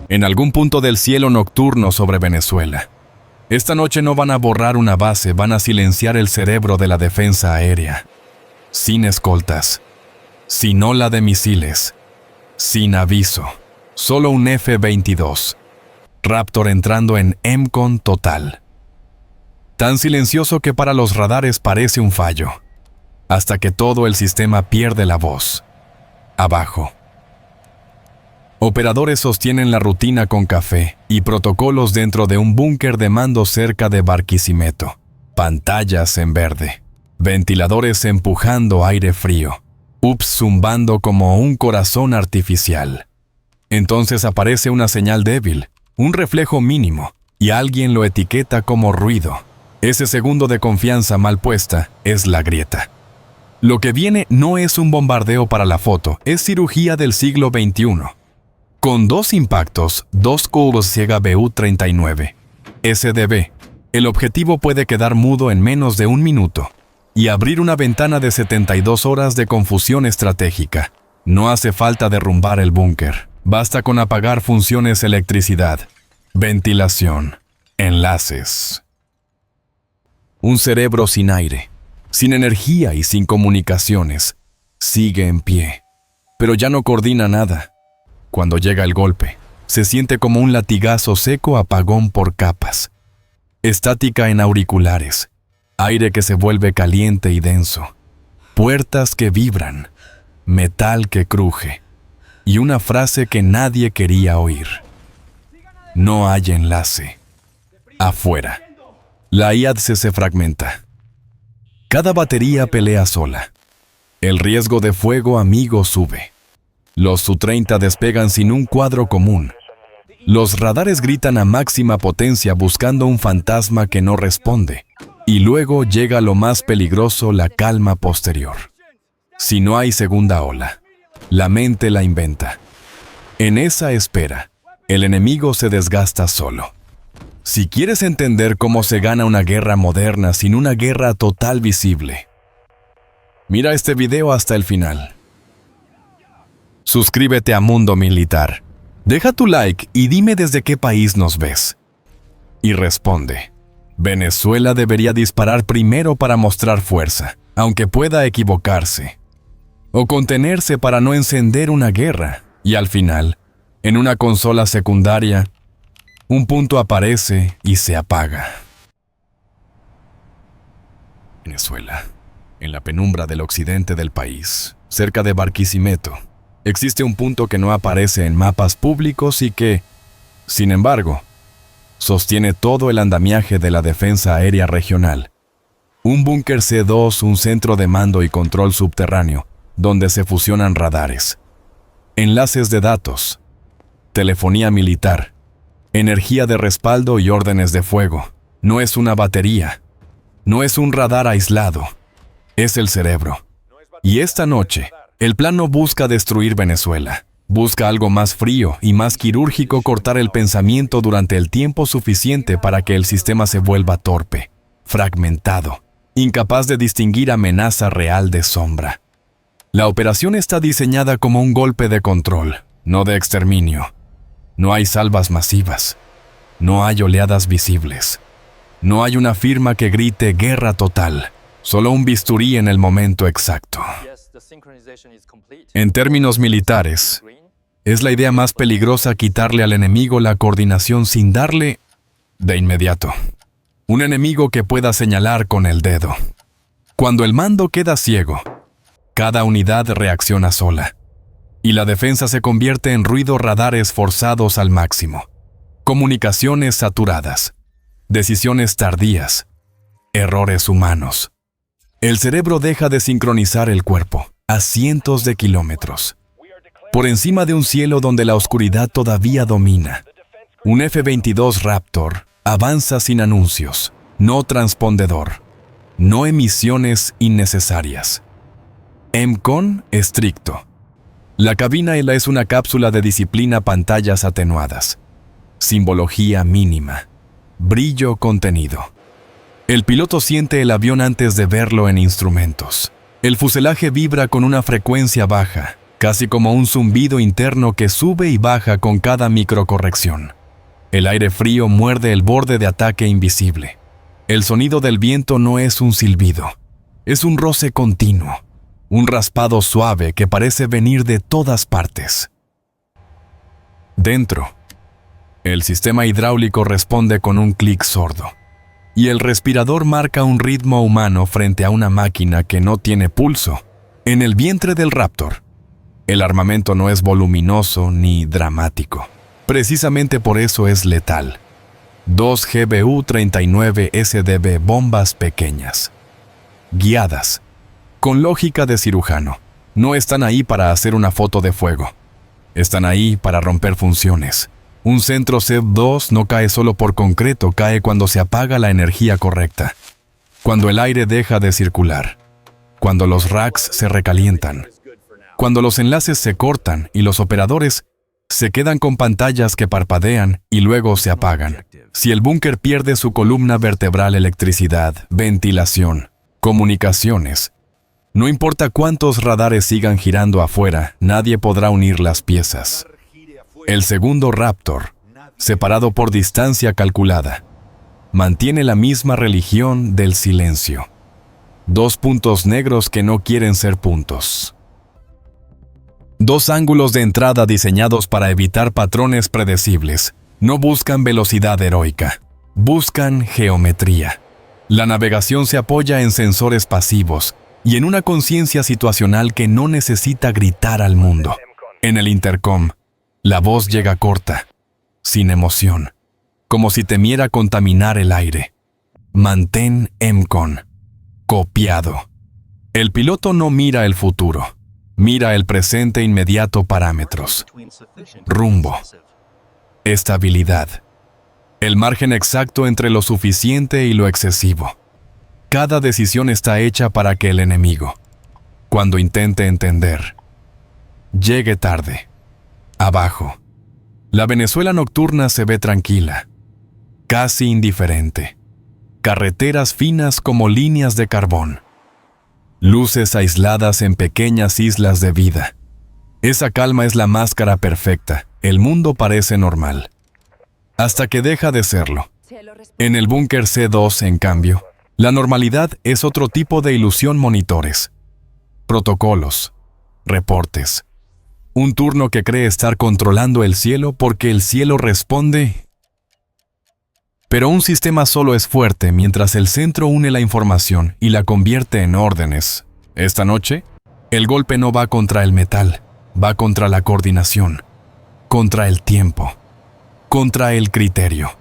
en algún punto del cielo nocturno sobre Venezuela. Esta noche no van a borrar una base, van a silenciar el cerebro de la defensa aérea. Sin escoltas, sin ola de misiles, sin aviso, solo un F-22. Raptor entrando en EMCON total. Tan silencioso que para los radares parece un fallo, hasta que todo el sistema pierde la voz. Abajo. Operadores sostienen la rutina con café y protocolos dentro de un búnker de mando cerca de Barquisimeto. Pantallas en verde. Ventiladores empujando aire frío. UPS zumbando como un corazón artificial. Entonces aparece una señal débil, un reflejo mínimo, y alguien lo etiqueta como ruido. Ese segundo de confianza mal puesta es la grieta. Lo que viene no es un bombardeo para la foto, es cirugía del siglo XXI. Con 2 impactos, 2 cubos ciega BU-39. SDB. El objetivo puede quedar mudo en menos de 1 minuto y abrir una ventana de 72 horas de confusión estratégica. No hace falta derrumbar el búnker. Basta con apagar funciones electricidad, ventilación, enlaces. Un cerebro sin aire, sin energía y sin comunicaciones, sigue en pie, pero ya no coordina nada. Cuando llega el golpe, se siente como un latigazo seco apagón por capas. Estática en auriculares, aire que se vuelve caliente y denso, puertas que vibran, metal que cruje, y una frase que nadie quería oír. No hay enlace. Afuera. La IADSE se fragmenta. Cada batería pelea sola. El riesgo de fuego amigo sube. Los Su-30 despegan sin un cuadro común. Los radares gritan a máxima potencia buscando un fantasma que no responde. Y luego llega lo más peligroso, la calma posterior. Si no hay segunda ola, la mente la inventa. En esa espera, el enemigo se desgasta solo. Si quieres entender cómo se gana una guerra moderna sin una guerra total visible, mira este video hasta el final. Suscríbete a Mundo Militar. Deja tu like y dime desde qué país nos ves. Y responde. Venezuela debería disparar primero para mostrar fuerza, aunque pueda equivocarse. O contenerse para no encender una guerra. Y al final, en una consola secundaria, un punto aparece y se apaga. Venezuela, en la penumbra del occidente del país, cerca de Barquisimeto, existe un punto que no aparece en mapas públicos y que, sin embargo, sostiene todo el andamiaje de la defensa aérea regional. Un búnker C2, un centro de mando y control subterráneo, donde se fusionan radares, enlaces de datos, telefonía militar, energía de respaldo y órdenes de fuego. No es una batería, no es un radar aislado, es el cerebro. Y esta noche, el plan no busca destruir Venezuela. Busca algo más frío y más quirúrgico, cortar el pensamiento durante el tiempo suficiente para que el sistema se vuelva torpe, fragmentado, incapaz de distinguir amenaza real de sombra. La operación está diseñada como un golpe de control, no de exterminio. No hay salvas masivas, no hay oleadas visibles, no hay una firma que grite guerra total, solo un bisturí en el momento exacto. En términos militares, es la idea más peligrosa quitarle al enemigo la coordinación sin darle de inmediato. Un enemigo que pueda señalar con el dedo. Cuando el mando queda ciego, cada unidad reacciona sola, y la defensa se convierte en ruido, radares forzados al máximo, comunicaciones saturadas, decisiones tardías, errores humanos. El cerebro deja de sincronizar el cuerpo a cientos de kilómetros, por encima de un cielo donde la oscuridad todavía domina. Un F-22 Raptor avanza sin anuncios, no transpondedor, no emisiones innecesarias. EMCON estricto. La cabina es una cápsula de disciplina, pantallas atenuadas, simbología mínima, brillo contenido. El piloto siente el avión antes de verlo en instrumentos. El fuselaje vibra con una frecuencia baja casi como un zumbido interno que sube y baja con cada microcorrección. El aire frío muerde el borde de ataque invisible. El sonido del viento no es un silbido, es un roce continuo, un raspado suave que parece venir de todas partes. Dentro, el sistema hidráulico responde con un clic sordo, y el respirador marca un ritmo humano frente a una máquina que no tiene pulso. En el vientre del Raptor, el armamento no es voluminoso ni dramático. Precisamente por eso es letal. 2 GBU-39 SDB bombas pequeñas, guiadas, con lógica de cirujano. No están ahí para hacer una foto de fuego. Están ahí para romper funciones. Un centro CEV-2 no cae solo por concreto, cae cuando se apaga la energía correcta, cuando el aire deja de circular, cuando los racks se recalientan, cuando los enlaces se cortan y los operadores se quedan con pantallas que parpadean y luego se apagan. Si el búnker pierde su columna vertebral, electricidad, ventilación, comunicaciones, no importa cuántos radares sigan girando afuera, nadie podrá unir las piezas. El segundo Raptor, separado por distancia calculada, mantiene la misma religión del silencio. 2 puntos negros que no quieren ser puntos. 2 ángulos de entrada diseñados para evitar patrones predecibles. No buscan velocidad heroica, buscan geometría. La navegación se apoya en sensores pasivos y en una conciencia situacional que no necesita gritar al mundo. En el intercom, la voz llega corta, sin emoción, como si temiera contaminar el aire. Mantén EMCON. Copiado. El piloto no mira el futuro. Mira el presente inmediato. Parámetros. Rumbo. Estabilidad. El margen exacto entre lo suficiente y lo excesivo. Cada decisión está hecha para que el enemigo, cuando intente entender, llegue tarde. Abajo. La Venezuela nocturna se ve tranquila, casi indiferente. Carreteras finas como líneas de carbón. Luces aisladas en pequeñas islas de vida. Esa calma es la máscara perfecta. El mundo parece normal, hasta que deja de serlo. En el búnker C2, en cambio, la normalidad es otro tipo de ilusión. Monitores, protocolos, reportes. Un turno que cree estar controlando el cielo porque el cielo responde. Pero un sistema solo es fuerte mientras el centro une la información y la convierte en órdenes. Esta noche, el golpe no va contra el metal, va contra la coordinación, contra el tiempo, contra el criterio.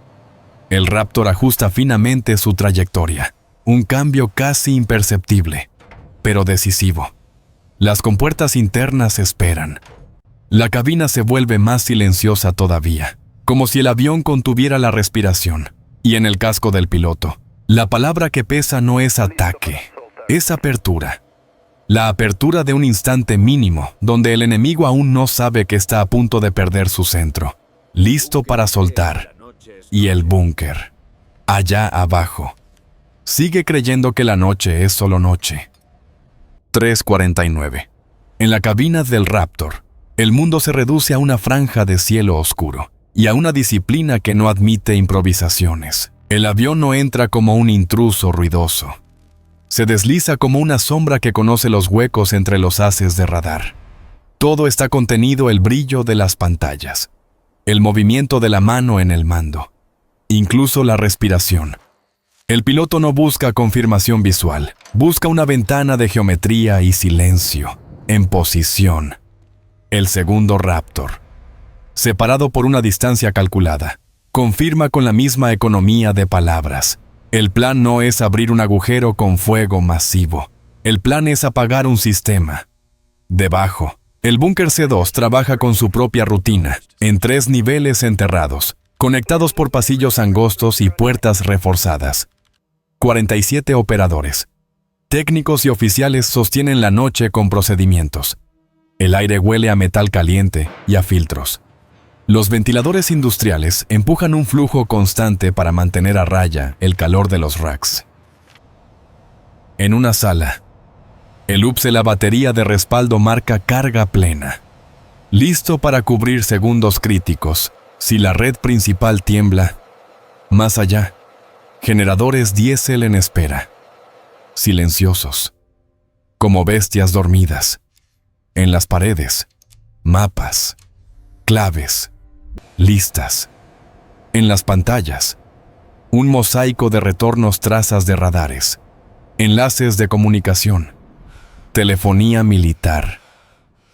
El Raptor ajusta finamente su trayectoria, un cambio casi imperceptible, pero decisivo. Las compuertas internas esperan. La cabina se vuelve más silenciosa todavía, como si el avión contuviera la respiración. Y en el casco del piloto, la palabra que pesa no es ataque, es apertura. La apertura de un instante mínimo, donde el enemigo aún no sabe que está a punto de perder su centro, listo para soltar. Y el búnker, allá abajo, sigue creyendo que la noche es solo noche. 3:49. En la cabina del Raptor, el mundo se reduce a una franja de cielo oscuro y a una disciplina que no admite improvisaciones. El avión no entra como un intruso ruidoso. Se desliza como una sombra que conoce los huecos entre los haces de radar. Todo está contenido: el brillo de las pantallas, el movimiento de la mano en el mando, incluso la respiración. El piloto no busca confirmación visual, busca una ventana de geometría y silencio, en posición. El segundo Raptor, separado por una distancia calculada, confirma con la misma economía de palabras. El plan no es abrir un agujero con fuego masivo. El plan es apagar un sistema. Debajo, el búnker C2 trabaja con su propia rutina, en 3 niveles enterrados, conectados por pasillos angostos y puertas reforzadas. 47 operadores, técnicos y oficiales sostienen la noche con procedimientos. El aire huele a metal caliente y a filtros. Los ventiladores industriales empujan un flujo constante para mantener a raya el calor de los racks. En una sala, El UPS de la batería de respaldo marca carga plena. Listo para cubrir segundos críticos. Si la red principal tiembla, más allá, generadores diésel en espera. Silenciosos, como bestias dormidas. En las paredes, mapas, claves, listas. En las pantallas, un mosaico de retornos, trazas de radares, enlaces de comunicación, telefonía militar,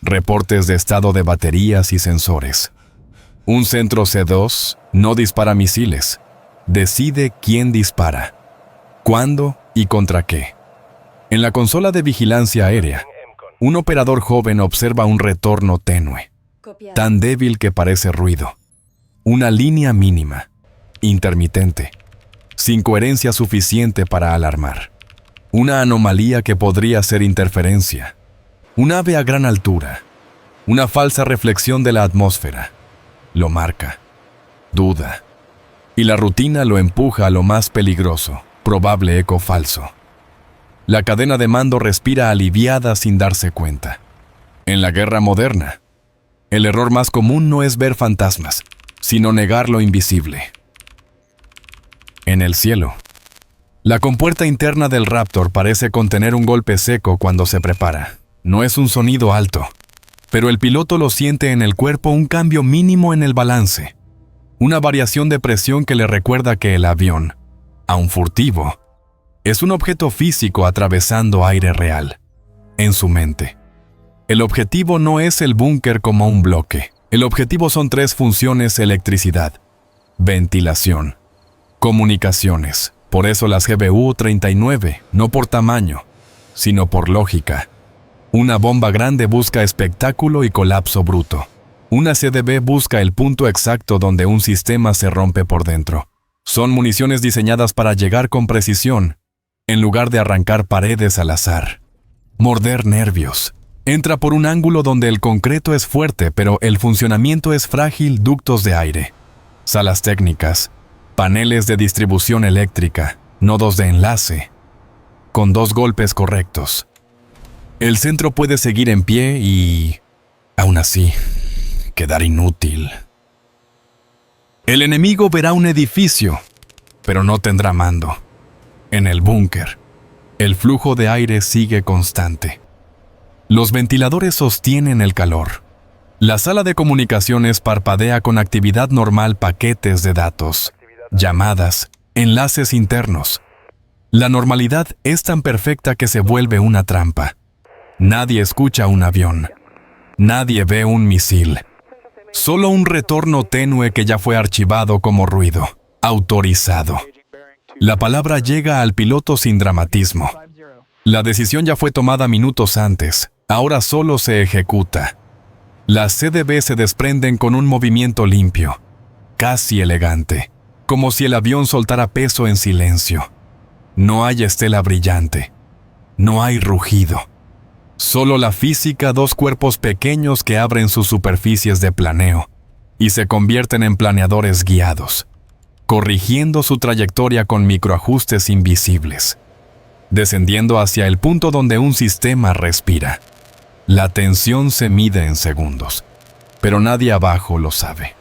reportes de estado de baterías y sensores. Un centro C2 no dispara misiles, decide quién dispara, cuándo y contra qué. En la consola de vigilancia aérea, un operador joven observa un retorno tenue, tan débil que parece ruido. Una línea mínima, intermitente, sin coherencia suficiente para alarmar. Una anomalía que podría ser interferencia. Un ave a gran altura. Una falsa reflexión de la atmósfera. Lo marca. Duda. Y la rutina lo empuja a lo más peligroso, probable eco falso. La cadena de mando respira aliviada sin darse cuenta. En la guerra moderna, el error más común no es ver fantasmas, sino negar lo invisible. En el cielo, la compuerta interna del Raptor parece contener un golpe seco cuando se prepara. No es un sonido alto, pero el piloto lo siente en el cuerpo, un cambio mínimo en el balance. Una variación de presión que le recuerda que el avión, aun furtivo, es un objeto físico atravesando aire real, en su mente. El objetivo no es el búnker como un bloque. El objetivo son tres funciones: electricidad, ventilación, comunicaciones. Por eso las GBU-39, no por tamaño, sino por lógica. Una bomba grande busca espectáculo y colapso bruto. Una CDB busca el punto exacto donde un sistema se rompe por dentro. Son municiones diseñadas para llegar con precisión, en lugar de arrancar paredes al azar. Morder nervios. Entra por un ángulo donde el concreto es fuerte, pero el funcionamiento es frágil. Ductos de aire, salas técnicas, paneles de distribución eléctrica, nodos de enlace, con 2 golpes correctos. El centro puede seguir en pie y, aún así, quedar inútil. El enemigo verá un edificio, pero no tendrá mando. En el búnker, el flujo de aire sigue constante. Los ventiladores sostienen el calor. La sala de comunicaciones parpadea con actividad normal, paquetes de datos, llamadas, enlaces internos. La normalidad es tan perfecta que se vuelve una trampa. Nadie escucha un avión. Nadie ve un misil. Solo un retorno tenue que ya fue archivado como ruido, autorizado. La palabra llega al piloto sin dramatismo. La decisión ya fue tomada minutos antes. Ahora solo se ejecuta. Las CDB se desprenden con un movimiento limpio, casi elegante, como si el avión soltara peso en silencio. No hay estela brillante. No hay rugido. Solo la física, 2 cuerpos pequeños que abren sus superficies de planeo y se convierten en planeadores guiados, corrigiendo su trayectoria con microajustes invisibles, descendiendo hacia el punto donde un sistema respira. La tensión se mide en segundos, pero nadie abajo lo sabe.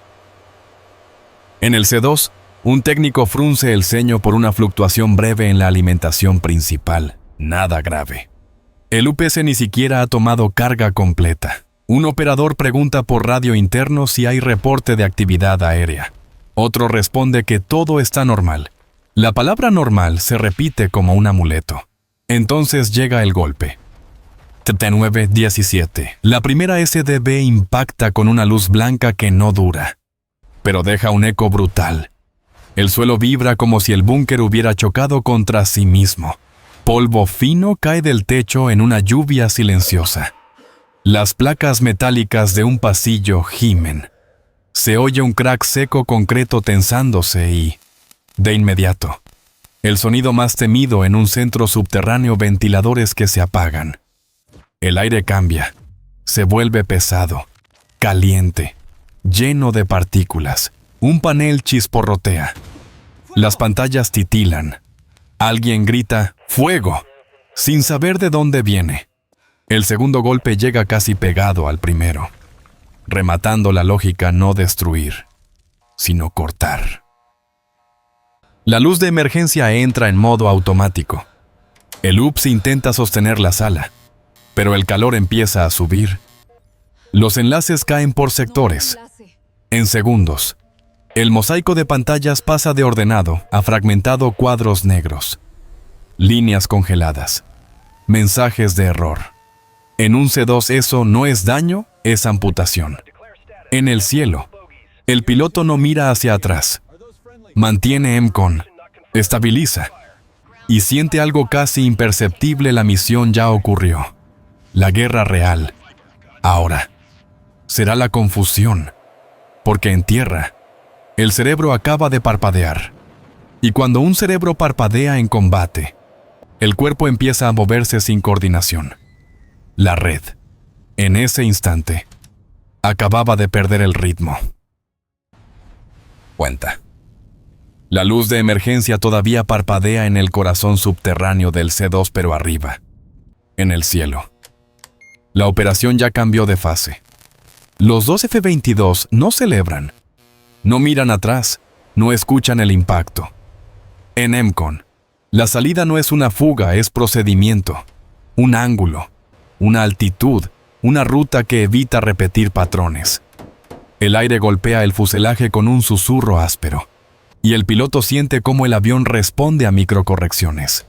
En el C2, un técnico frunce el ceño por una fluctuación breve en la alimentación principal. Nada grave. El UPS ni siquiera ha tomado carga completa. Un operador pregunta por radio interno si hay reporte de actividad aérea. Otro responde que todo está normal. La palabra normal se repite como un amuleto. Entonces llega el golpe. T9-17. La primera SDB impacta con una luz blanca que no dura, pero deja un eco brutal. El suelo vibra como si el búnker hubiera chocado contra sí mismo. Polvo fino cae del techo en una lluvia silenciosa. Las placas metálicas de un pasillo gimen. Se oye un crack seco, concreto tensándose y, de inmediato, el sonido más temido en un centro subterráneo: ventiladores que se apagan. El aire cambia, se vuelve pesado, caliente, lleno de partículas. Un panel chisporrotea. Las pantallas titilan. Alguien grita «¡Fuego!», sin saber de dónde viene. El segundo golpe llega casi pegado al primero, rematando la lógica no destruir, sino cortar. La luz de emergencia entra en modo automático. El UPS intenta sostener la sala, pero el calor empieza a subir. Los enlaces caen por sectores. En segundos, el mosaico de pantallas pasa de ordenado a fragmentado cuadros negros. Líneas congeladas. Mensajes de error. En un C2 eso no es daño, es amputación. En el cielo, el piloto no mira hacia atrás. Mantiene EMCON, estabiliza y siente algo casi imperceptible. La misión ya ocurrió. La guerra real. Ahora, será la confusión, porque en tierra, el cerebro acaba de parpadear. Y cuando un cerebro parpadea en combate, el cuerpo empieza a moverse sin coordinación. La red, en ese instante, acababa de perder el ritmo. Cuenta. La luz de emergencia todavía parpadea en el corazón subterráneo del C2, pero arriba, en el cielo. La operación ya cambió de fase. Los dos F-22 no celebran, no miran atrás, no escuchan el impacto. En EMCON, la salida no es una fuga, es procedimiento, un ángulo, una altitud, una ruta que evita repetir patrones. El aire golpea el fuselaje con un susurro áspero, y el piloto siente cómo el avión responde a microcorrecciones,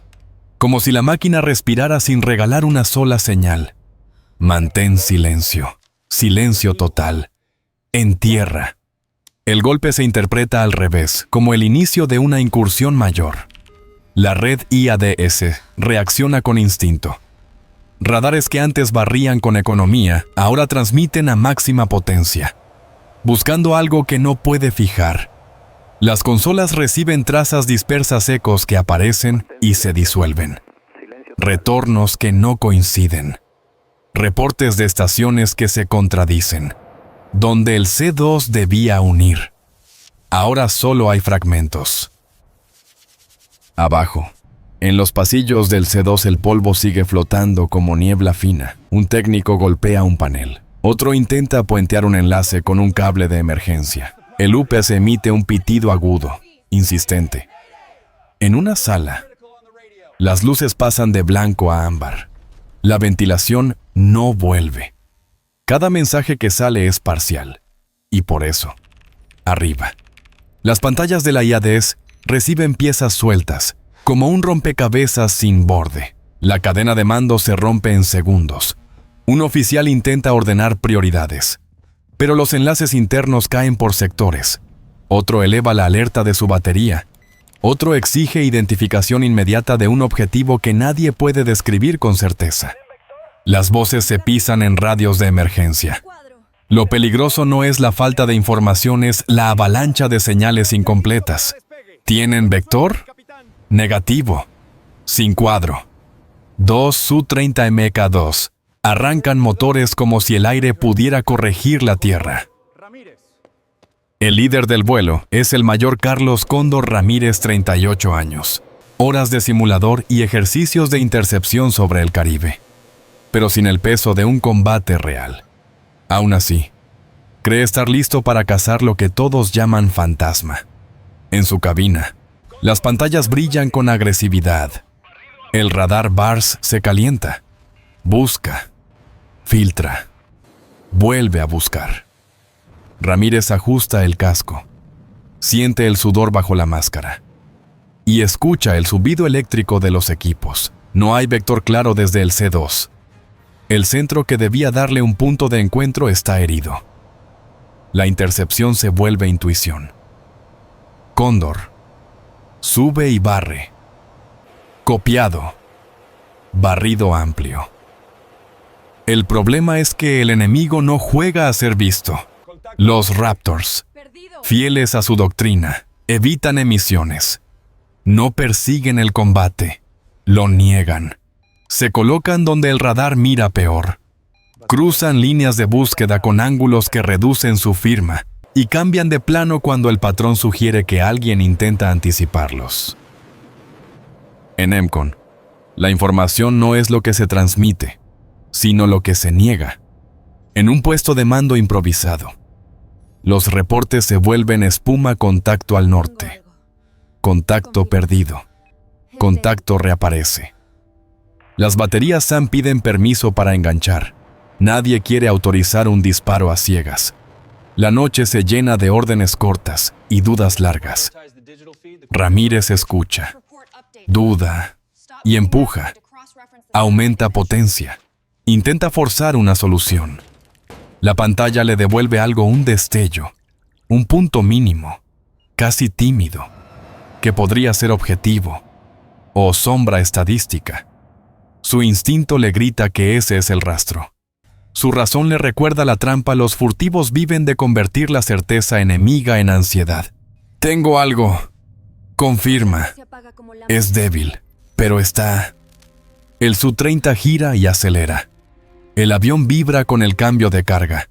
como si la máquina respirara sin regalar una sola señal. Mantén silencio, silencio total. En tierra. El golpe se interpreta al revés, como el inicio de una incursión mayor. La red IADS reacciona con instinto. Radares que antes barrían con economía, ahora transmiten a máxima potencia, buscando algo que no puede fijar. Las consolas reciben trazas dispersas, ecos que aparecen y se disuelven. Retornos que no coinciden. Reportes de estaciones que se contradicen. Donde el C2 debía unir. Ahora solo hay fragmentos. Abajo, en los pasillos del C2 el polvo sigue flotando como niebla fina. Un técnico golpea un panel. Otro intenta puentear un enlace con un cable de emergencia. El UPS emite un pitido agudo, insistente. En una sala, las luces pasan de blanco a ámbar. La ventilación no vuelve. Cada mensaje que sale es parcial. Y por eso, arriba, las pantallas de la IADS reciben piezas sueltas, como un rompecabezas sin borde. La cadena de mando se rompe en segundos. Un oficial intenta ordenar prioridades, pero los enlaces internos caen por sectores. Otro eleva la alerta de su batería. Otro exige identificación inmediata de un objetivo que nadie puede describir con certeza. Las voces se pisan en radios de emergencia. Lo peligroso no es la falta de información, es la avalancha de señales incompletas. ¿Tienen vector? Negativo. Sin cuadro. 2 Su-30MK2. Arrancan motores como si el aire pudiera corregir la tierra. El líder del vuelo es el mayor Carlos Cóndor Ramírez, 38 años. Horas de simulador y ejercicios de intercepción sobre el Caribe, pero sin el peso de un combate real. Aún así, cree estar listo para cazar lo que todos llaman fantasma. En su cabina, las pantallas brillan con agresividad. El radar BARS se calienta. Busca. Filtra. Vuelve a buscar. Ramírez ajusta el casco. Siente el sudor bajo la máscara. Y escucha el zumbido eléctrico de los equipos. No hay vector claro desde el C2. El centro que debía darle un punto de encuentro está herido. La intercepción se vuelve intuición. Cóndor. Sube y barre. Copiado. Barrido amplio. El problema es que el enemigo no juega a ser visto. Los Raptors, fieles a su doctrina, evitan emisiones. No persiguen el combate. Lo niegan. Se colocan donde el radar mira peor. Cruzan líneas de búsqueda con ángulos que reducen su firma y cambian de plano cuando el patrón sugiere que alguien intenta anticiparlos. En EMCON, la información no es lo que se transmite, sino lo que se niega. En un puesto de mando improvisado, los reportes se vuelven espuma. Contacto al norte. Contacto perdido. Contacto reaparece. Las baterías SAM piden permiso para enganchar. Nadie quiere autorizar un disparo a ciegas. La noche se llena de órdenes cortas y dudas largas. Ramírez escucha, duda y empuja. Aumenta potencia. Intenta forzar una solución. La pantalla le devuelve algo, un destello, un punto mínimo, casi tímido, que podría ser objetivo o sombra estadística. Su instinto le grita que ese es el rastro. Su razón le recuerda la trampa. Los furtivos viven de convertir la certeza enemiga en ansiedad. Tengo algo. Confirma. Es débil, pero está. El Su-30 gira y acelera. El avión vibra con el cambio de carga.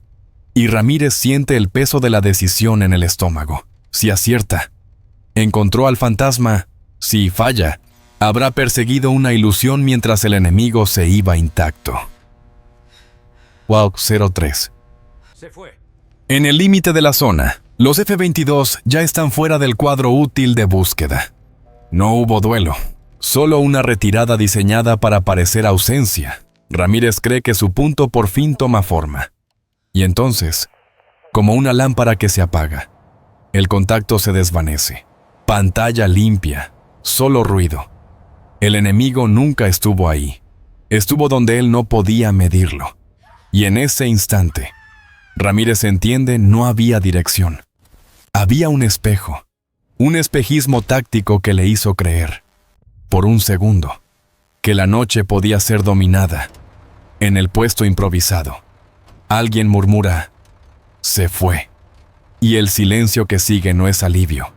Y Ramírez siente el peso de la decisión en el estómago. Si acierta, encontró al fantasma. Si falla, habrá perseguido una ilusión mientras el enemigo se iba intacto. Walk 03. Se fue. En el límite de la zona, los F-22 ya están fuera del cuadro útil de búsqueda. No hubo duelo, solo una retirada diseñada para parecer ausencia. Ramírez cree que su punto por fin toma forma. Y entonces, como una lámpara que se apaga, el contacto se desvanece. Pantalla limpia, solo ruido. El enemigo nunca estuvo ahí. Estuvo donde él no podía medirlo. Y en ese instante, Ramírez entiende, no había dirección. Había un espejo, un espejismo táctico que le hizo creer, por un segundo, que la noche podía ser dominada. En el puesto improvisado, alguien murmura, se fue. Y el silencio que sigue no es alivio,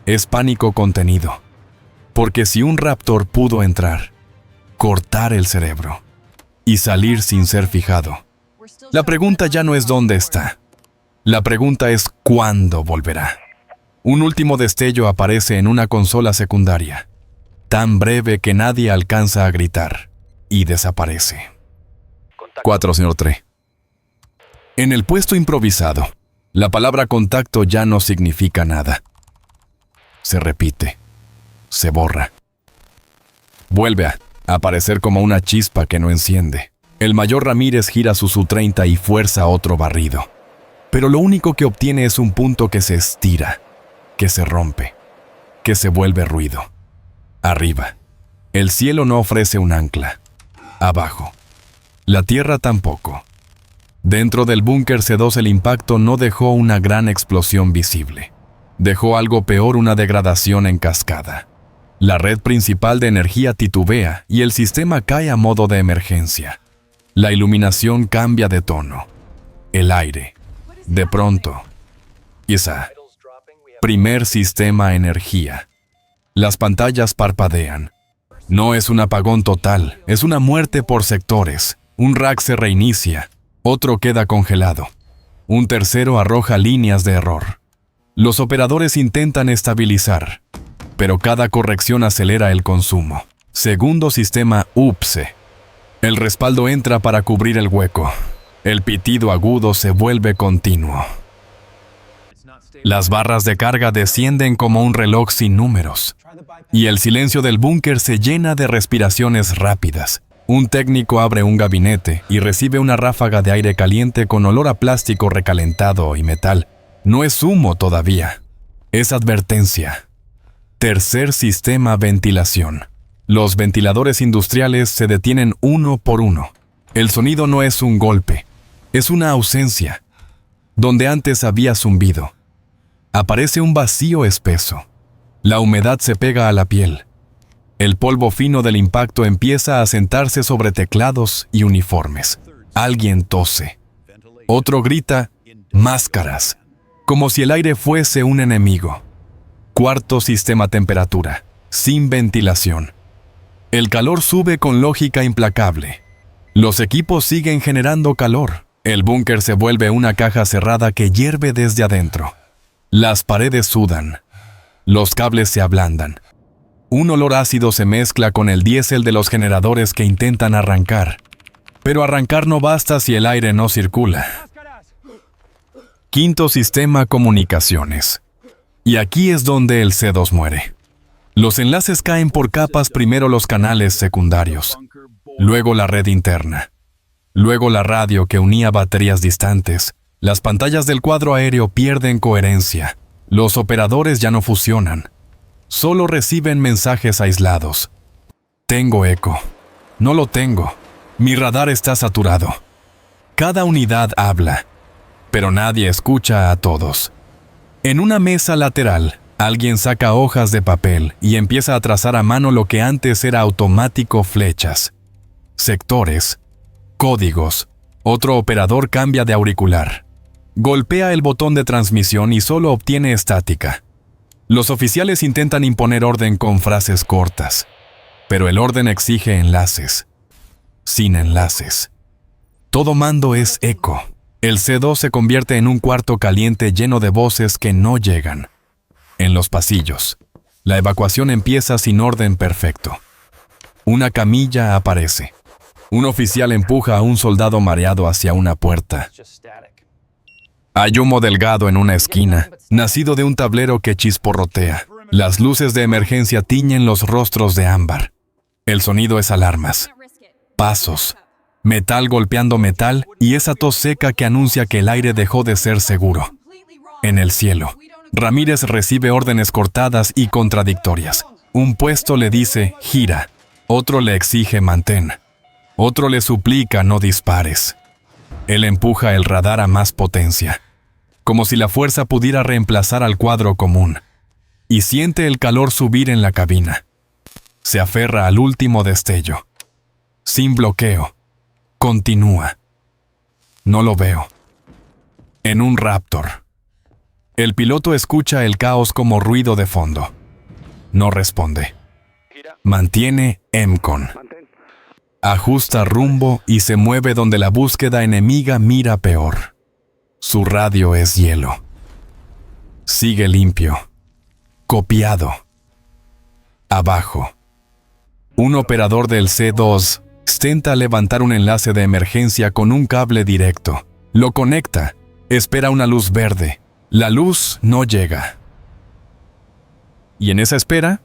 es pánico contenido. Porque si un raptor pudo entrar, cortar el cerebro y salir sin ser fijado, la pregunta ya no es dónde está. La pregunta es cuándo volverá. Un último destello aparece en una consola secundaria, tan breve que nadie alcanza a gritar, y desaparece. 4, señor Tre. En el puesto improvisado, la palabra contacto ya no significa nada. Se repite. Se borra. Vuelve a aparecer como una chispa que no enciende. El mayor Ramírez gira su Su-30 y fuerza otro barrido. Pero lo único que obtiene es un punto que se estira, que se rompe, que se vuelve ruido. Arriba, el cielo no ofrece un ancla. Abajo, la tierra tampoco. Dentro del búnker C2 el impacto no dejó una gran explosión visible. Dejó algo peor, una degradación en cascada. La red principal de energía titubea y el sistema cae a modo de emergencia. La iluminación cambia de tono. El aire. De pronto. ISA. Primer sistema energía. Las pantallas parpadean. No es un apagón total, es una muerte por sectores. Un rack se reinicia, otro queda congelado. Un tercero arroja líneas de error. Los operadores intentan estabilizar, pero cada corrección acelera el consumo. Segundo sistema UPSE. El respaldo entra para cubrir el hueco. El pitido agudo se vuelve continuo. Las barras de carga descienden como un reloj sin números. Y el silencio del búnker se llena de respiraciones rápidas. Un técnico abre un gabinete y recibe una ráfaga de aire caliente con olor a plástico recalentado y metal. No es humo todavía. Es advertencia. Tercer sistema ventilación. Los ventiladores industriales se detienen uno por uno. El sonido no es un golpe, es una ausencia. Donde antes había zumbido, aparece un vacío espeso. La humedad se pega a la piel. El polvo fino del impacto empieza a sentarse sobre teclados y uniformes. Alguien tose. Otro grita, máscaras, como si el aire fuese un enemigo. Cuarto sistema temperatura, sin ventilación. El calor sube con lógica implacable. Los equipos siguen generando calor. El búnker se vuelve una caja cerrada que hierve desde adentro. Las paredes sudan. Los cables se ablandan. Un olor ácido se mezcla con el diésel de los generadores que intentan arrancar. Pero arrancar no basta si el aire no circula. Quinto sistema: comunicaciones. Y aquí es donde el C2 muere. Los enlaces caen por capas, primero los canales secundarios, luego la red interna, luego la radio que unía baterías distantes. Las pantallas del cuadro aéreo pierden coherencia. Los operadores ya no fusionan. Solo reciben mensajes aislados. Tengo eco. No lo tengo. Mi radar está saturado. Cada unidad habla, pero nadie escucha a todos. En una mesa lateral, alguien saca hojas de papel y empieza a trazar a mano lo que antes era automático: flechas, sectores, códigos. Otro operador cambia de auricular. Golpea el botón de transmisión y solo obtiene estática. Los oficiales intentan imponer orden con frases cortas, pero el orden exige enlaces. Sin enlaces, todo mando es eco. El C2 se convierte en un cuarto caliente lleno de voces que no llegan. En los pasillos, la evacuación empieza sin orden perfecto. Una camilla aparece. Un oficial empuja a un soldado mareado hacia una puerta. Hay humo delgado en una esquina, nacido de un tablero que chisporrotea. Las luces de emergencia tiñen los rostros de ámbar. El sonido es alarmas, pasos, metal golpeando metal y esa tos seca que anuncia que el aire dejó de ser seguro. En el cielo, Ramírez recibe órdenes cortadas y contradictorias. Un puesto le dice: gira. Otro le exige: mantén. Otro le suplica: no dispares. Él empuja el radar a más potencia, como si la fuerza pudiera reemplazar al cuadro común. Y siente el calor subir en la cabina. Se aferra al último destello. Sin bloqueo. Continúa. No lo veo. En un Raptor. El piloto escucha el caos como ruido de fondo. No responde. Mantiene EMCON. Ajusta rumbo y se mueve donde la búsqueda enemiga mira peor. Su radio es hielo. Sigue limpio. Copiado. Abajo. Un operador del C2 intenta levantar un enlace de emergencia con un cable directo. Lo conecta. Espera una luz verde. La luz no llega. Y en esa espera,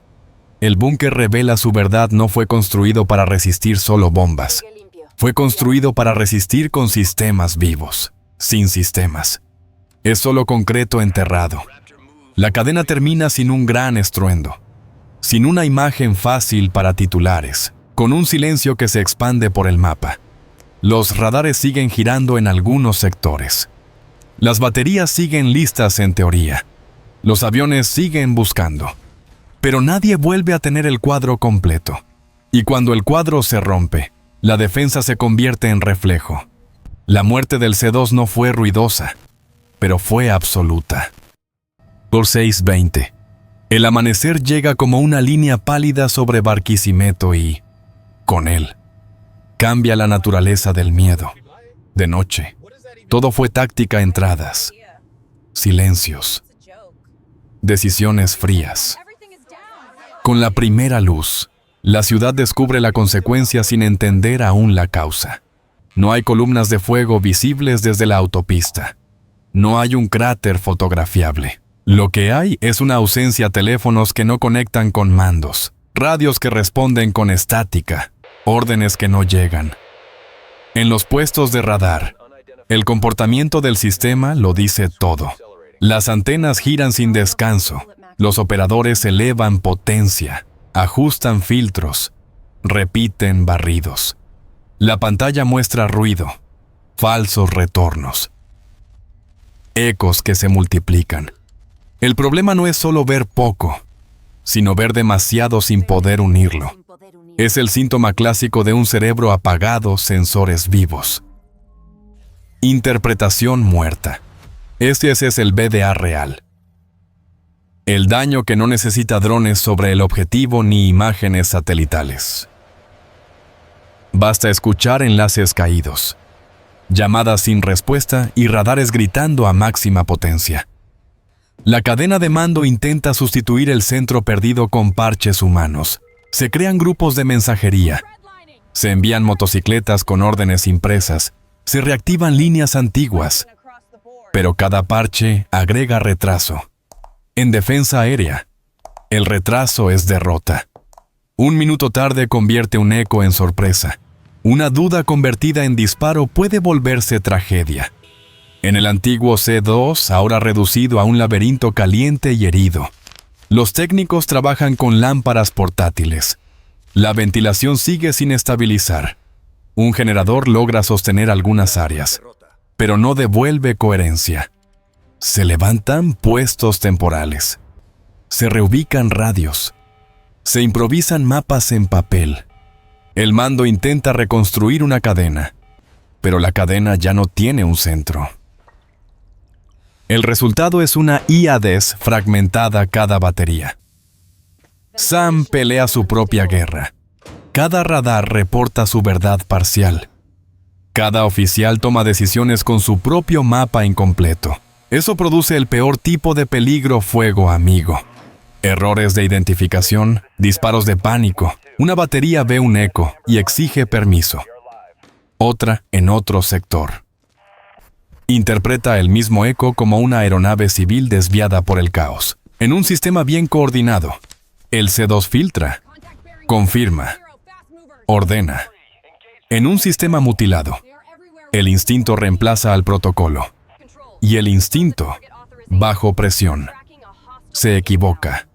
el búnker revela su verdad: no fue construido para resistir solo bombas. Fue construido para resistir con sistemas vivos, sin sistemas. Es solo concreto enterrado. La cadena termina sin un gran estruendo, sin una imagen fácil para titulares, con un silencio que se expande por el mapa. Los radares siguen girando en algunos sectores. Las baterías siguen listas en teoría. Los aviones siguen buscando. Pero nadie vuelve a tener el cuadro completo. Y cuando el cuadro se rompe, la defensa se convierte en reflejo. La muerte del C2 no fue ruidosa, pero fue absoluta. Por 6:20. El amanecer llega como una línea pálida sobre Barquisimeto y, con él, cambia la naturaleza del miedo. De noche, todo fue táctica: entradas, silencios, decisiones frías. Con la primera luz, la ciudad descubre la consecuencia sin entender aún la causa. No hay columnas de fuego visibles desde la autopista. No hay un cráter fotografiable. Lo que hay es una ausencia: teléfonos que no conectan con mandos, radios que responden con estática, órdenes que no llegan. En los puestos de radar, el comportamiento del sistema lo dice todo. Las antenas giran sin descanso. Los operadores elevan potencia, ajustan filtros, repiten barridos. La pantalla muestra ruido, falsos retornos, ecos que se multiplican. El problema no es solo ver poco, sino ver demasiado sin poder unirlo. Es el síntoma clásico de un cerebro apagado, sensores vivos. Interpretación muerta. Este es el BDA real. El daño que no necesita drones sobre el objetivo ni imágenes satelitales. Basta escuchar enlaces caídos, llamadas sin respuesta y radares gritando a máxima potencia. La cadena de mando intenta sustituir el centro perdido con parches humanos. Se crean grupos de mensajería, Se envían motocicletas con órdenes impresas, se reactivan líneas antiguas, pero cada parche agrega retraso. En defensa aérea, el retraso es derrota. Un minuto tarde convierte un eco en sorpresa. Una duda convertida en disparo puede volverse tragedia. En el antiguo C-2, ahora reducido a un laberinto caliente y herido, los técnicos trabajan con lámparas portátiles. La ventilación sigue sin estabilizar. Un generador logra sostener algunas áreas, pero no devuelve coherencia. Se levantan puestos temporales. Se reubican radios. Se improvisan mapas en papel. El mando intenta reconstruir una cadena, pero la cadena ya no tiene un centro. El resultado es una IADES fragmentada cada batería. Sam pelea su propia guerra. Cada radar reporta su verdad parcial. Cada oficial toma decisiones con su propio mapa incompleto. Eso produce el peor tipo de peligro fuego amigo. Errores de identificación, disparos de pánico. Una batería ve un eco y exige permiso. Otra en otro sector. Interpreta el mismo eco como una aeronave civil desviada por el caos. En un sistema bien coordinado, el C2 filtra, confirma, ordena. En un sistema mutilado, el instinto reemplaza al protocolo. Y el instinto, bajo presión, se equivoca.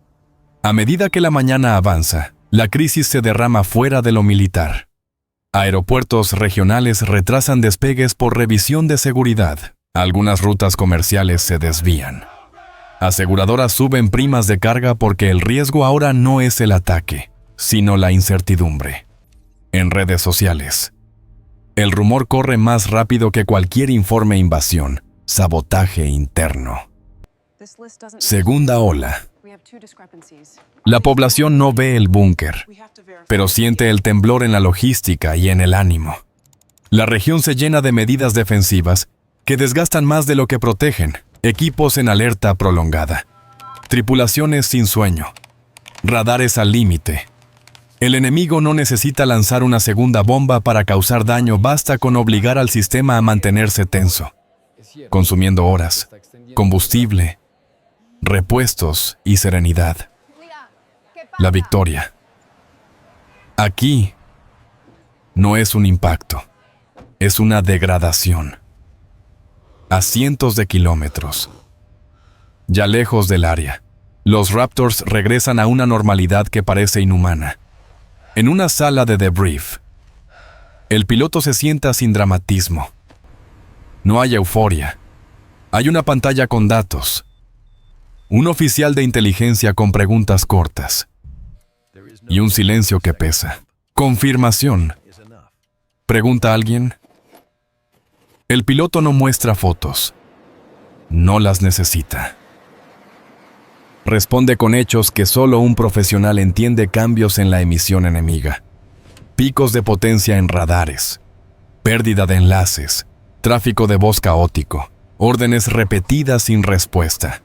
A medida que la mañana avanza, la crisis se derrama fuera de lo militar. Aeropuertos regionales retrasan despegues por revisión de seguridad. Algunas rutas comerciales se desvían. Aseguradoras suben primas de carga porque el riesgo ahora no es el ataque, sino la incertidumbre. En redes sociales, el rumor corre más rápido que cualquier informe invasión, sabotaje interno. Segunda ola. La población no ve el búnker, pero siente el temblor en la logística y en el ánimo. La región se llena de medidas defensivas que desgastan más de lo que protegen, equipos en alerta prolongada, tripulaciones sin sueño, radares al límite. El enemigo no necesita lanzar una segunda bomba para causar daño, basta con obligar al sistema a mantenerse tenso, consumiendo horas, combustible, repuestos y serenidad. La victoria. Aquí no es un impacto, es una degradación. A cientos de kilómetros. Ya lejos del área, los Raptors regresan a una normalidad que parece inhumana. En una sala de debrief, el piloto se sienta sin dramatismo. No hay euforia. Hay una pantalla con datos. Un oficial de inteligencia con preguntas cortas. Y un silencio que pesa. Confirmación. ¿Pregunta alguien? El piloto no muestra fotos. No las necesita. Responde con hechos que solo un profesional entiende: cambios en la emisión enemiga. Picos de potencia en radares. Pérdida de enlaces. Tráfico de voz caótico. Órdenes repetidas sin respuesta.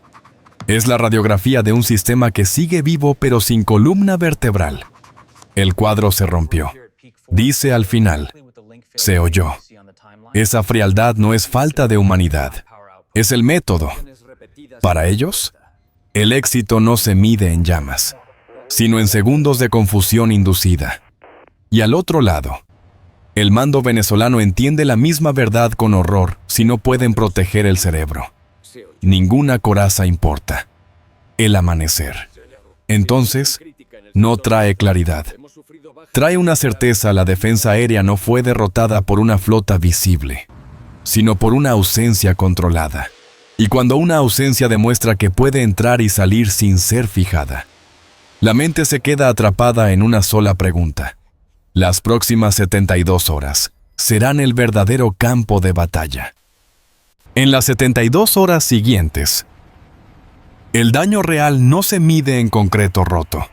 Es la radiografía de un sistema que sigue vivo pero sin columna vertebral. El cuadro se rompió. Dice al final. Se oyó. Esa frialdad no es falta de humanidad. Es el método. Para ellos, el éxito no se mide en llamas, sino en segundos de confusión inducida. Y al otro lado, el mando venezolano entiende la misma verdad con horror si no pueden proteger el cerebro. Ninguna coraza importa. El amanecer. Entonces, no trae claridad. Trae una certeza: la defensa aérea no fue derrotada por una flota visible, sino por una ausencia controlada. Y cuando una ausencia demuestra que puede entrar y salir sin ser fijada, la mente se queda atrapada en una sola pregunta. Las próximas 72 horas serán el verdadero campo de batalla. En las 72 horas siguientes, el daño real no se mide en concreto roto,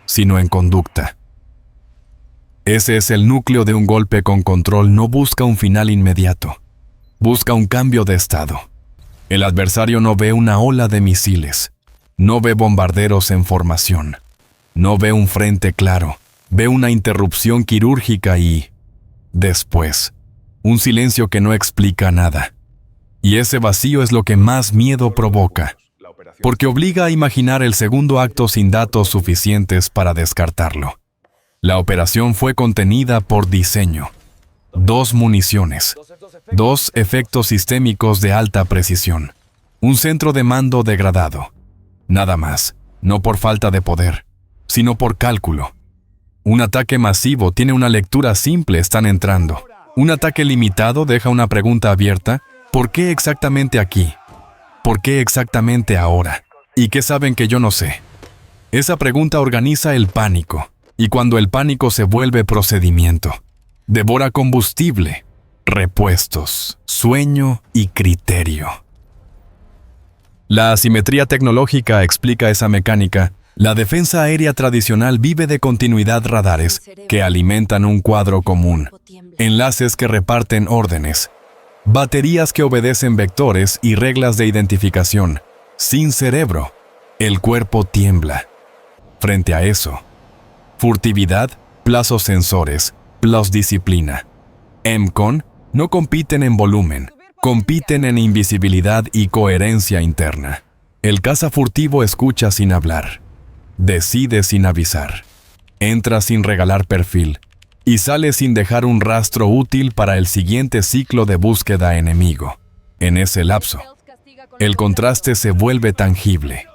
sino en conducta. Ese es el núcleo de un golpe con control. No busca un final inmediato, busca un cambio de estado. El adversario no ve una ola de misiles, no ve bombarderos en formación, no ve un frente claro, Ve una interrupción quirúrgica y, después, un silencio que no explica nada. Y ese vacío es lo que más miedo provoca, porque obliga a imaginar el segundo acto sin datos suficientes para descartarlo. La operación fue contenida por diseño. 2 municiones, 2 efectos sistémicos de alta precisión, un centro de mando degradado. Nada más, no por falta de poder, sino por cálculo. Un ataque masivo tiene una lectura simple, están entrando. Un ataque limitado deja una pregunta abierta. ¿Por qué exactamente aquí? ¿Por qué exactamente ahora? ¿Y qué saben que yo no sé? Esa pregunta organiza el pánico, y cuando el pánico se vuelve procedimiento, devora combustible, repuestos, sueño y criterio. La asimetría tecnológica explica esa mecánica. La defensa aérea tradicional vive de continuidad radares que alimentan un cuadro común, enlaces que reparten órdenes, baterías que obedecen vectores y reglas de identificación. Sin cerebro, el cuerpo tiembla. Frente a eso, furtividad, plazos sensores, plus disciplina. EMCON no compiten en volumen, compiten en invisibilidad y coherencia interna. El caza furtivo escucha sin hablar, decide sin avisar, entra sin regalar perfil y sale sin dejar un rastro útil para el siguiente ciclo de búsqueda enemigo. En ese lapso, el contraste se vuelve tangible.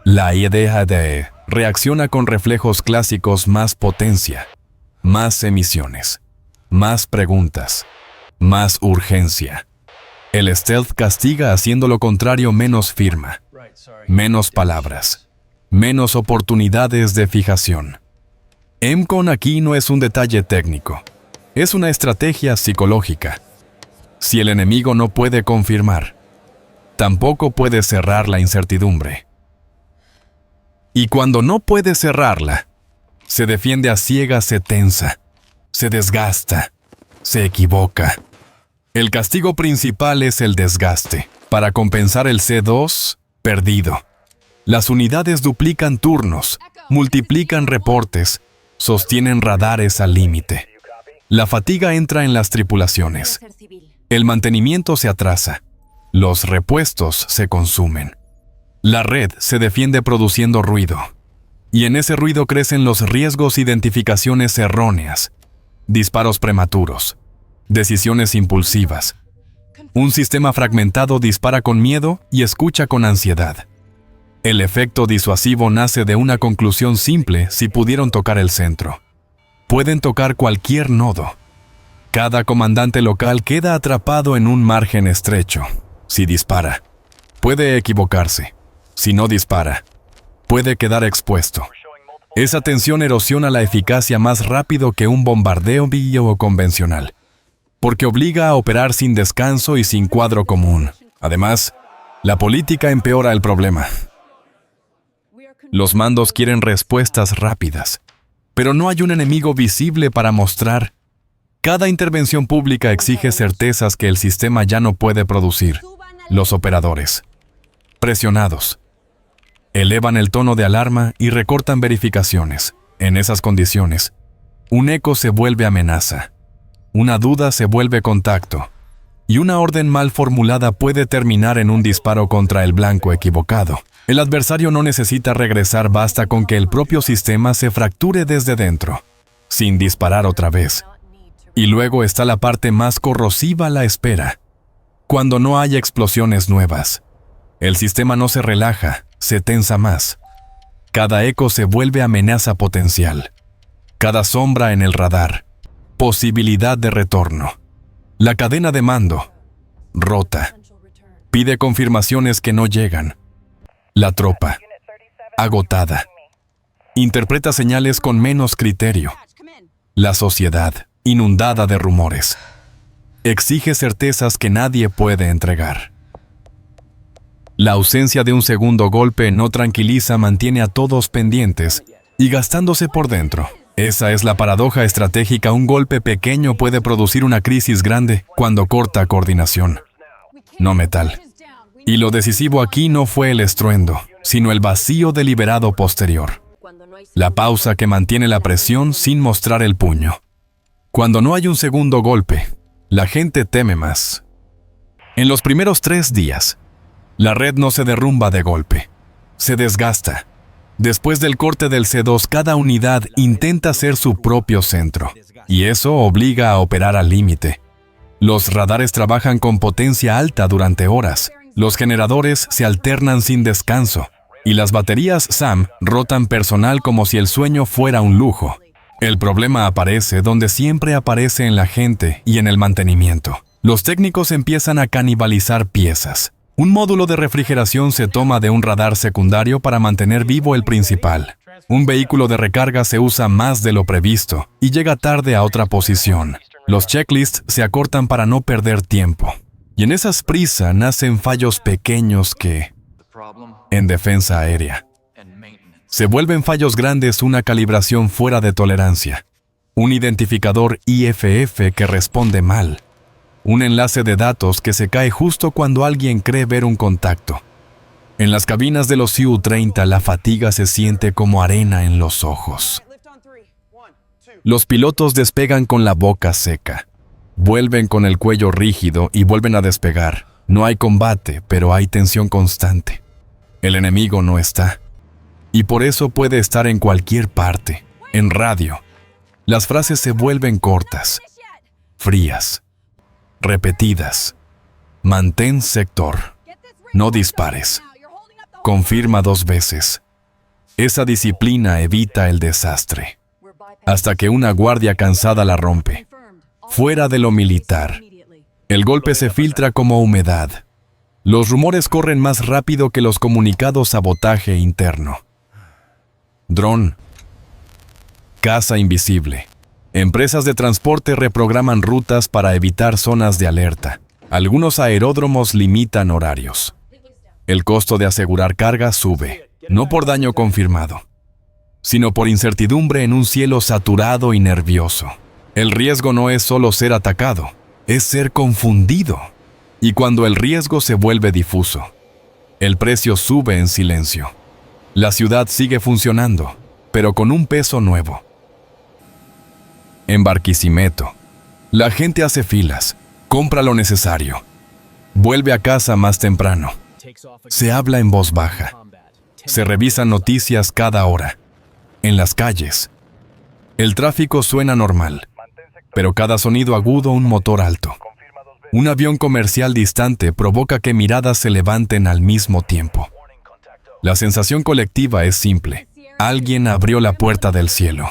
La idea de reacciona con reflejos clásicos: más potencia, más emisiones, más preguntas, más urgencia. El stealth castiga haciendo lo contrario: menos firma, menos palabras, menos oportunidades de fijación. EMCON aquí no es un detalle técnico, es una estrategia psicológica. Si el enemigo no puede confirmar, tampoco puede cerrar la incertidumbre. Y cuando no puede cerrarla, se defiende a ciegas, se tensa, se desgasta, se equivoca. El castigo principal es el desgaste. Para compensar el C2, perdido. Las unidades duplican turnos, multiplican reportes, sostienen radares al límite. La fatiga entra en las tripulaciones. El mantenimiento se atrasa. Los repuestos se consumen. La red se defiende produciendo ruido. Y en ese ruido crecen los riesgos: identificaciones erróneas, disparos prematuros, decisiones impulsivas. Un sistema fragmentado dispara con miedo y escucha con ansiedad. El efecto disuasivo nace de una conclusión simple: si pudieron tocar el centro, pueden tocar cualquier nodo. Cada comandante local queda atrapado en un margen estrecho. Si dispara, puede equivocarse. Si no dispara, puede quedar expuesto. Esa tensión erosiona la eficacia más rápido que un bombardeo convencional, porque obliga a operar sin descanso y sin cuadro común. Además, la política empeora el problema. Los mandos quieren respuestas rápidas, pero no hay un enemigo visible para mostrar. Cada intervención pública exige certezas que el sistema ya no puede producir. Los operadores, presionados, elevan el tono de alarma y recortan verificaciones. En esas condiciones, un eco se vuelve amenaza, una duda se vuelve contacto, y una orden mal formulada puede terminar en un disparo contra el blanco equivocado. El adversario no necesita regresar, basta con que el propio sistema se fracture desde dentro, sin disparar otra vez. Y luego está la parte más corrosiva: la espera. Cuando no hay explosiones nuevas, el sistema no se relaja, se tensa más. Cada eco se vuelve amenaza potencial. Cada sombra en el radar, posibilidad de retorno. La cadena de mando, rota, pide confirmaciones que no llegan. La tropa, agotada, interpreta señales con menos criterio. La sociedad, inundada de rumores, exige certezas que nadie puede entregar. La ausencia de un segundo golpe no tranquiliza, mantiene a todos pendientes y gastándose por dentro. Esa es la paradoja estratégica: un golpe pequeño puede producir una crisis grande cuando corta coordinación, no metal. Y lo decisivo aquí no fue el estruendo, sino el vacío deliberado posterior. la pausa que mantiene la presión sin mostrar el puño. Cuando no hay un segundo golpe, la gente teme más. En los primeros 3 días, la red no se derrumba de golpe, se desgasta. Después del corte del C2, cada unidad intenta ser su propio centro, y eso obliga a operar al límite. Los radares trabajan con potencia alta durante horas, los generadores se alternan sin descanso, y las baterías SAM rotan personal como si el sueño fuera un lujo. El problema aparece donde siempre aparece en la gente y en el mantenimiento. Los técnicos empiezan a canibalizar piezas. Un módulo de refrigeración se toma de un radar secundario para mantener vivo el principal. Un vehículo de recarga se usa más de lo previsto y llega tarde a otra posición. Los checklists se acortan para no perder tiempo. Y en esas prisas nacen fallos pequeños que, en defensa aérea, se vuelven fallos grandes, una calibración fuera de tolerancia, un identificador IFF que responde mal, un enlace de datos que se cae justo cuando alguien cree ver un contacto. En las cabinas de los CU-30 la fatiga se siente como arena en los ojos. Los pilotos despegan con la boca seca. Vuelven con el cuello rígido y vuelven a despegar. No hay combate, pero hay tensión constante. El enemigo no está. Y por eso puede estar en cualquier parte, en radio. Las frases se vuelven cortas, frías, repetidas. Mantén sector. No dispares. Confirma 2 veces. Esa disciplina evita el desastre. Hasta que una guardia cansada la rompe. Fuera de lo militar, el golpe se filtra como humedad. Los rumores corren más rápido que los comunicados sabotaje interno. Dron. Casa invisible. Empresas de transporte reprograman rutas para evitar zonas de alerta. Algunos aeródromos limitan horarios. El costo de asegurar carga sube, no por daño confirmado, sino por incertidumbre en un cielo saturado y nervioso. El riesgo no es solo ser atacado, es ser confundido. Y cuando el riesgo se vuelve difuso, el precio sube en silencio. La ciudad sigue funcionando, pero con un peso nuevo. En Barquisimeto, la gente hace filas, compra lo necesario, vuelve a casa más temprano. Se habla en voz baja. Se revisan noticias cada hora. En las calles, el tráfico suena normal, pero cada sonido agudo un motor alto. Un avión comercial distante provoca que miradas se levanten al mismo tiempo. La sensación colectiva es simple. Alguien abrió la puerta del cielo,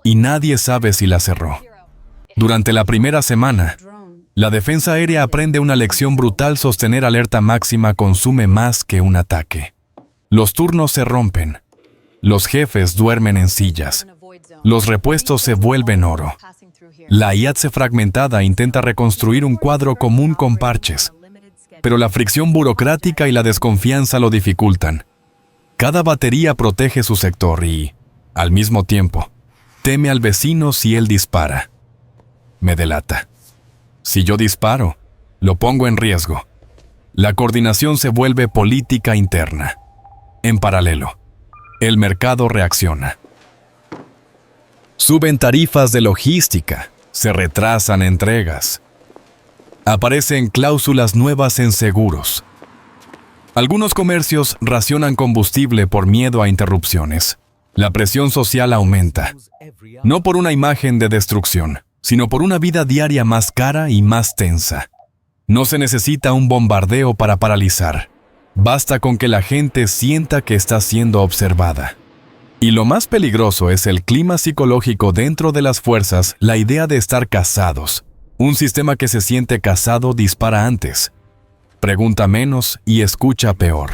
y nadie sabe si la cerró. Durante la primera semana, la defensa aérea aprende una lección brutal: sostener alerta máxima consume más que un ataque. Los turnos se rompen. Los jefes duermen en sillas. Los repuestos se vuelven oro. La IATSE fragmentada intenta reconstruir un cuadro común con parches, pero la fricción burocrática y la desconfianza lo dificultan. Cada batería protege su sector y, al mismo tiempo, teme al vecino si él dispara. Me delata. Si yo disparo, lo pongo en riesgo. La coordinación se vuelve política interna. En paralelo, el mercado reacciona. Suben tarifas de logística, se retrasan entregas. Aparecen cláusulas nuevas en seguros. Algunos comercios racionan combustible por miedo a interrupciones. La presión social aumenta, no por una imagen de destrucción, sino por una vida diaria más cara y más tensa. No se necesita un bombardeo para paralizar. Basta con que la gente sienta que está siendo observada. Y lo más peligroso es el clima psicológico dentro de las fuerzas, la idea de estar casados. Un sistema que se siente casado dispara antes, pregunta menos y escucha peor.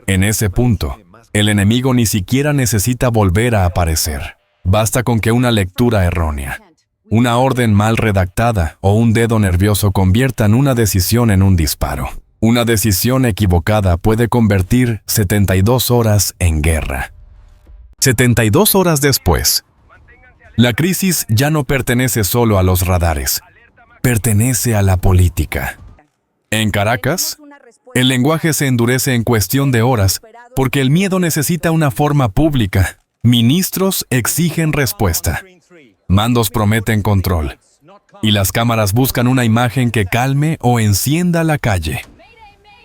En ese punto, el enemigo ni siquiera necesita volver a aparecer. Basta con que una lectura errónea, una orden mal redactada o un dedo nervioso conviertan una decisión en un disparo. Una decisión equivocada puede convertir 72 horas en guerra. 72 horas después, la crisis ya no pertenece solo a los radares, pertenece a la política. En Caracas, el lenguaje se endurece en cuestión de horas porque el miedo necesita una forma pública. Ministros exigen respuesta. Mandos prometen control. Y las cámaras buscan una imagen que calme o encienda la calle.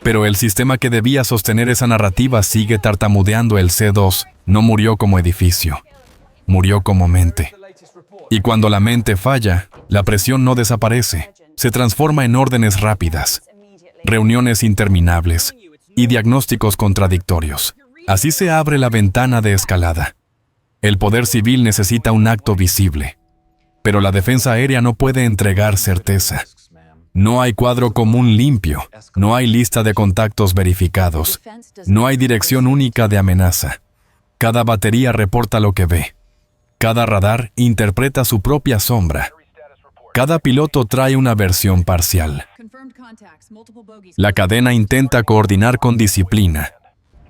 Pero el sistema que debía sostener esa narrativa sigue tartamudeando. El C2 no murió como edificio, murió como mente. Y cuando la mente falla, la presión no desaparece, se transforma en órdenes rápidas, reuniones interminables y diagnósticos contradictorios. Así se abre la ventana de escalada. El poder civil necesita un acto visible, pero la defensa aérea no puede entregar certeza. No hay cuadro común limpio, no hay lista de contactos verificados, no hay dirección única de amenaza. Cada batería reporta lo que ve. Cada radar interpreta su propia sombra. Cada piloto trae una versión parcial. La cadena intenta coordinar con disciplina,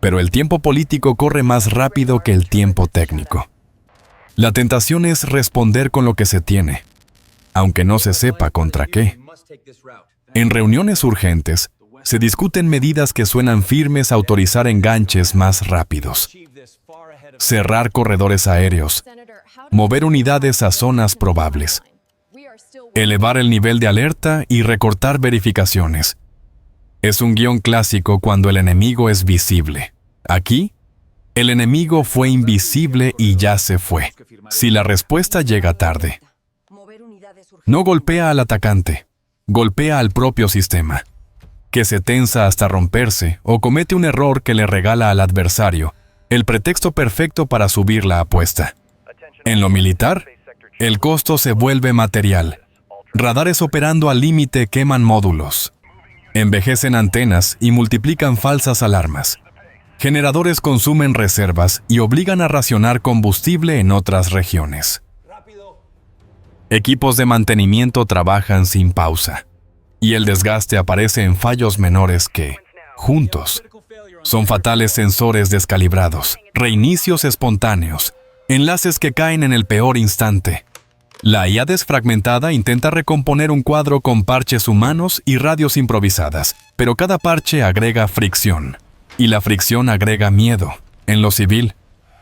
pero el tiempo político corre más rápido que el tiempo técnico. La tentación es responder con lo que se tiene, aunque no se sepa contra qué. En reuniones urgentes, se discuten medidas que suenan firmes: autorizar enganches más rápidos, cerrar corredores aéreos, mover unidades a zonas probables, elevar el nivel de alerta y recortar verificaciones. Es un guión clásico cuando el enemigo es visible. Aquí, el enemigo fue invisible y ya se fue. Si la respuesta llega tarde, no golpea al atacante, golpea al propio sistema, que se tensa hasta romperse o comete un error que le regala al adversario el pretexto perfecto para subir la apuesta. En lo militar, el costo se vuelve material. Radares operando al límite queman módulos, envejecen antenas y multiplican falsas alarmas. Generadores consumen reservas y obligan a racionar combustible en otras regiones. Equipos de mantenimiento trabajan sin pausa, y el desgaste aparece en fallos menores que, juntos, son fatales: sensores descalibrados, reinicios espontáneos, enlaces que caen en el peor instante. La IA desfragmentada intenta recomponer un cuadro con parches humanos y radios improvisadas, pero cada parche agrega fricción, y la fricción agrega miedo. En lo civil,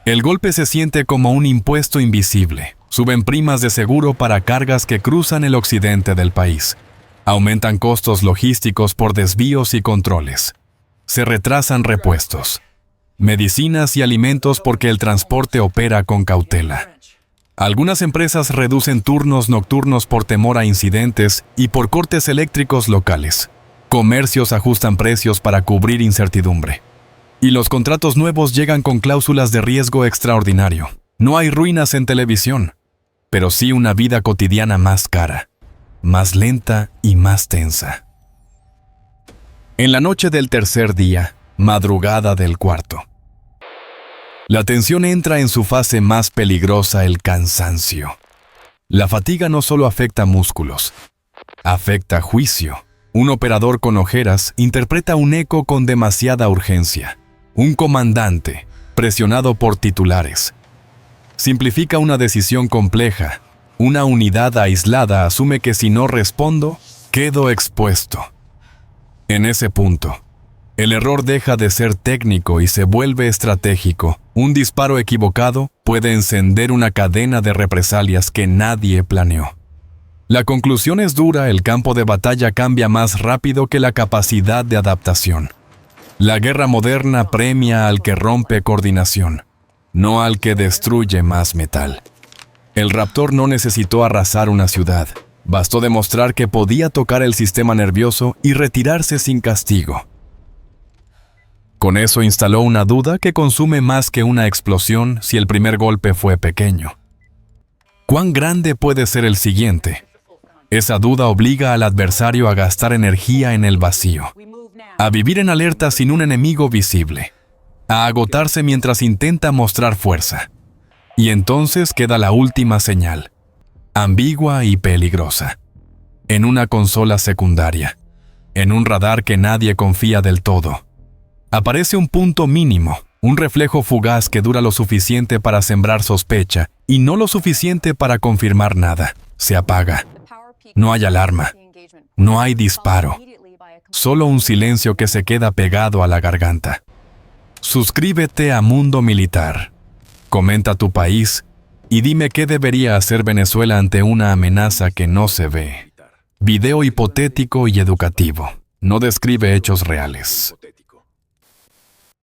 el golpe se siente como un impuesto invisible. Suben primas de seguro para cargas que cruzan el occidente del país. Aumentan costos logísticos por desvíos y controles. Se retrasan repuestos, medicinas y alimentos porque el transporte opera con cautela. Algunas empresas reducen turnos nocturnos por temor a incidentes y por cortes eléctricos locales. Comercios ajustan precios para cubrir incertidumbre. Y los contratos nuevos llegan con cláusulas de riesgo extraordinario. No hay ruinas en televisión, pero sí una vida cotidiana más cara, más lenta y más tensa. En la noche del tercer día, madrugada del cuarto, la tensión entra en su fase más peligrosa: el cansancio. La fatiga no solo afecta músculos, afecta juicio. Un operador con ojeras interpreta un eco con demasiada urgencia. Un comandante, presionado por titulares, simplifica una decisión compleja. Una unidad aislada asume que si no respondo, quedo expuesto. En ese punto, el error deja de ser técnico y se vuelve estratégico. Un disparo equivocado puede encender una cadena de represalias que nadie planeó. La conclusión es dura: el campo de batalla cambia más rápido que la capacidad de adaptación. La guerra moderna premia al que rompe coordinación, no al que destruye más metal. El Raptor no necesitó arrasar una ciudad, bastó demostrar que podía tocar el sistema nervioso y retirarse sin castigo. Con eso instaló una duda que consume más que una explosión si el primer golpe fue pequeño. ¿Cuán grande puede ser el siguiente? Esa duda obliga al adversario a gastar energía en el vacío, a vivir en alerta sin un enemigo visible, a agotarse mientras intenta mostrar fuerza. Y entonces queda la última señal, ambigua y peligrosa, en una consola secundaria, en un radar que nadie confía del todo. Aparece un punto mínimo, un reflejo fugaz que dura lo suficiente para sembrar sospecha y no lo suficiente para confirmar nada. Se apaga. No hay alarma. No hay disparo. Solo un silencio que se queda pegado a la garganta. Suscríbete a Mundo Militar. Comenta tu país y dime qué debería hacer Venezuela ante una amenaza que no se ve. Video hipotético y educativo. No describe hechos reales.